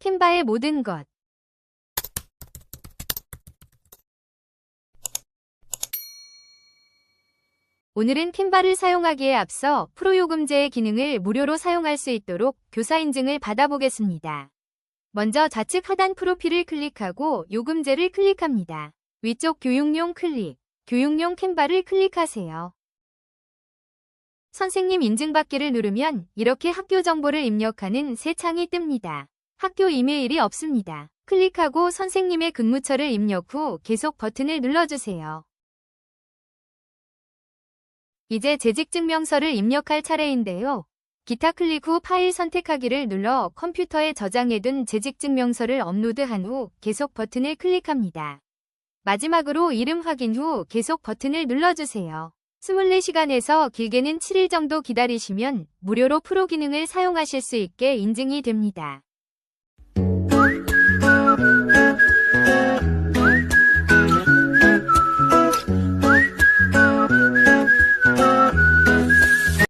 캔바의 모든 것. 오늘은 캔바를 사용하기에 앞서 프로요금제의 기능을 무료로 사용할 수 있도록 교사 인증을 받아보겠습니다. 먼저 좌측 하단 프로필을 클릭하고 요금제를 클릭합니다. 위쪽 교육용 클릭, 교육용 캔바를 클릭하세요. 선생님 인증받기를 누르면 이렇게 학교 정보를 입력하는 새 창이 뜹니다. 학교 이메일이 없습니다. 클릭하고 선생님의 근무처를 입력 후 계속 버튼을 눌러주세요. 이제 재직증명서를 입력할 차례인데요. 기타 클릭 후 파일 선택하기를 눌러 컴퓨터에 저장해둔 재직증명서를 업로드한 후 계속 버튼을 클릭합니다. 마지막으로 이름 확인 후 계속 버튼을 눌러주세요. 24시간에서 길게는 7일 정도 기다리시면 무료로 프로 기능을 사용하실 수 있게 인증이 됩니다.